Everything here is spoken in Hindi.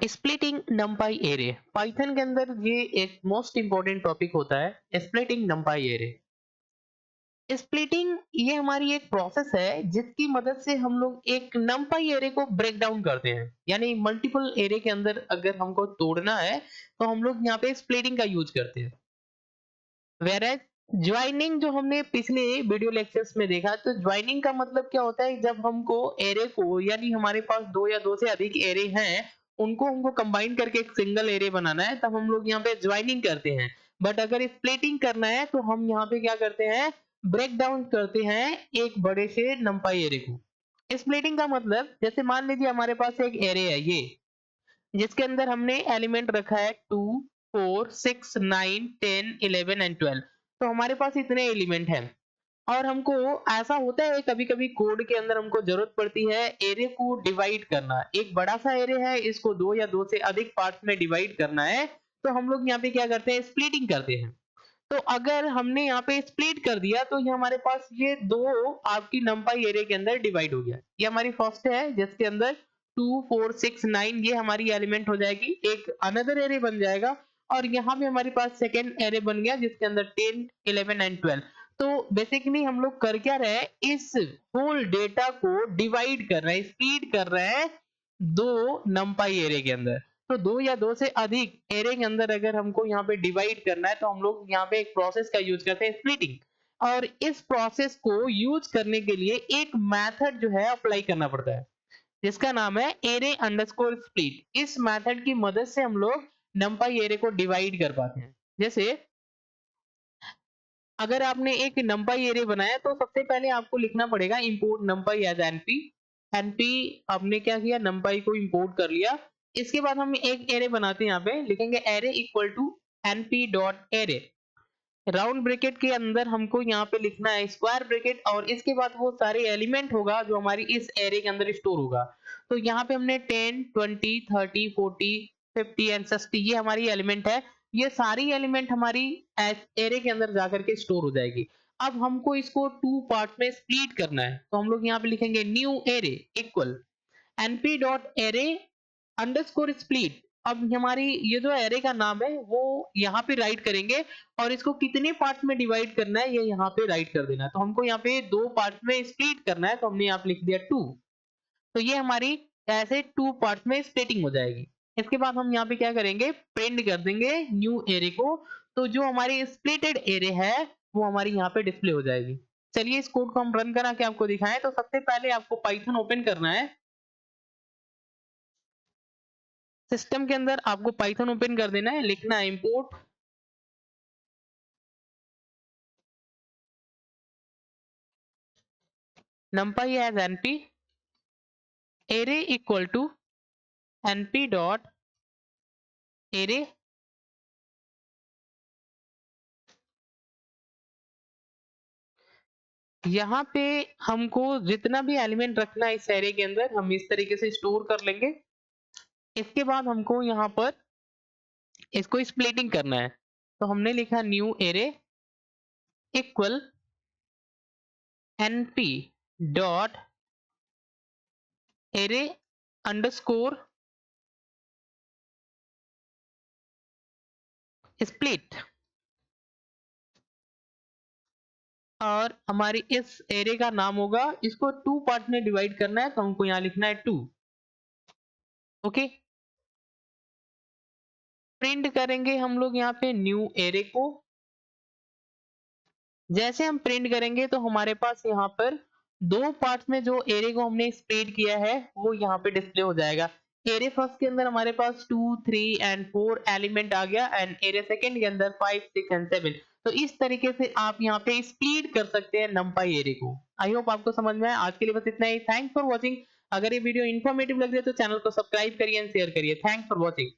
स्प्लिटिंग नंपाई एरे पाइथन के अंदर ये एक मोस्ट इंपॉर्टेंट टॉपिक होता है। स्प्लिटिंग नंपाई एरे स्प्लिटिंग ये हमारी एक प्रोसेस है जिसकी मदद से हम लोग एक नंपाई एरे को ब्रेक डाउन करते हैं। यानी मल्टीपल एरे के अंदर अगर हमको तोड़ना है तो हम लोग यहाँ पे स्प्लिटिंग का यूज करते हैं। वेरएज ज्वाइनिंग जो हमने पिछले वीडियो लेक्चर्स में देखा, तो ज्वाइनिंग का मतलब क्या होता है, जब हमको एरे को यानी हमारे पास दो या दो से अधिक एरे हैं उनको हमको कंबाइन करके एक सिंगल एरे बनाना है, तब हम लोग यहाँ पे ज्वाइनिंग करते हैं। बट अगर स्प्लिटिंग करना है तो हम यहाँ पे क्या करते हैं, ब्रेक डाउन करते हैं एक बड़े से नंपाई एरे को। स्प्लिटिंग का मतलब जैसे मान लीजिए हमारे पास एक एरे है ये, जिसके अंदर हमने एलिमेंट रखा है 2 4 6 9 10 11 एंड 12। तो हमारे पास इतने एलिमेंट हैं और हमको ऐसा होता है कभी कभी कोड के अंदर हमको जरूरत पड़ती है एरे को डिवाइड करना। एक बड़ा सा एरे है, इसको दो या दो से अधिक पार्ट में डिवाइड करना है, तो हम लोग यहाँ पे क्या करते हैं, स्प्लिटिंग करते हैं। तो अगर हमने यहाँ पे स्प्लिट कर दिया तो ये हमारे पास ये दो आपकी नंपाई एरे के अंदर डिवाइड हो गया। ये हमारी फर्स्ट है जिसके अंदर 2 4 6 9 ये हमारी एलिमेंट हो जाएगी, एक अनदर एरे बन जाएगा। और यहाँ पे हमारे पास सेकेंड एरे बन गया जिसके अंदर 10 11 एंड 12। तो बेसिकली हम लोग कर क्या रहे हैं, इस होल डेटा को डिवाइड कर रहे हैं, स्प्लिट कर रहे हैं दो नंपाई एरे के अंदर। तो दो या दो से अधिक एरे के अंदर अगर हमको यहाँ पे डिवाइड करना है तो हम लोग यहाँ पे एक प्रोसेस का यूज करते हैं, स्प्लिटिंग। और इस प्रोसेस को यूज करने के लिए एक मेथड जो है अप्लाई करना पड़ता है जिसका नाम है एरे अंडरस्कोर स्प्लिट। इस मेथड की मदद से हम लोग नंपाई एरे को डिवाइड कर पाते हैं। जैसे अगर आपने एक नंपाई एरे बनाया तो सबसे पहले आपको लिखना पड़ेगा import numpy as np. Np आपने क्या किया, नंपाई को इंपोर्ट कर लिया। इसके बाद हम एक एरे बनाते हैं, यहाँ पे लिखेंगे array equal to np dot array. Round bracket के अंदर हमको यहाँ पे लिखना है स्क्वायर ब्रैकेट, और इसके बाद वो सारे एलिमेंट होगा जो हमारी इस एरे के अंदर स्टोर होगा। तो यहाँ पे हमने 10 20 30 40 50 एंड 60 ये हमारी एलिमेंट है। ये सारी एलिमेंट हमारी एरे के अंदर जाकर के स्टोर हो जाएगी। अब हमको इसको टू पार्ट में स्प्लिट करना है, तो हम लोग यहाँ पे लिखेंगे new array equal np dot array underscore split. अब हमारी ये जो एरे का नाम है वो यहाँ पे राइट करेंगे और इसको कितने पार्ट में डिवाइड करना है ये यहाँ पे राइट कर देना है। तो हमको यहाँ पे दो पार्ट में स्प्लिट करना है, तो हमने यहाँ पे लिख दिया 2। तो ये हमारी ऐसे टू पार्ट में स्प्लिटिंग हो जाएगी। इसके बाद हम यहाँ पे क्या करेंगे, प्रिंट कर देंगे न्यू एरे को। तो जो हमारी स्प्लिटेड एरे है वो हमारी यहाँ पे डिस्प्ले हो जाएगी। चलिए इस कोड को हम रन करा के आपको दिखाएं। तो सबसे पहले आपको पाइथन ओपन करना है, सिस्टम के अंदर आपको पाइथन ओपन कर देना है, लिखना है import numpy as np array equal to np dot array। यहाँ पे हमको जितना भी एलिमेंट रखना है इस एरे के अंदर हम इस तरीके से स्टोर कर लेंगे। इसके बाद हमको यहाँ पर इसको स्प्लिटिंग करना है, तो हमने लिखा new array equal np dot array underscore split. और हमारी इस एरे का नाम होगा, इसको टू पार्ट में डिवाइड करना है, तो हमको यहाँ लिखना है 2। ओके, प्रिंट करेंगे हम लोग यहाँ पे न्यू एरे को। जैसे हम प्रिंट करेंगे तो हमारे पास यहाँ पर दो पार्ट्स में जो एरे को हमने स्प्लिट किया है वो यहाँ पे डिस्प्ले हो जाएगा। एरे फर्स्ट के अंदर हमारे पास 2 3 एंड 4 एलिमेंट आ गया, एंड एरे सेकंड के अंदर 5 6 एंड 7। तो इस तरीके से आप यहाँ पे स्प्लिट कर सकते हैं नंपाई एरे को। आई होप आपको समझ में आया। आज के लिए बस इतना ही। Thanks for watching. अगर ये वीडियो इन्फॉर्मेटिव लग रही है तो चैनल को सब्सक्राइब करिए एंड शेयर करिए। Thanks for watching.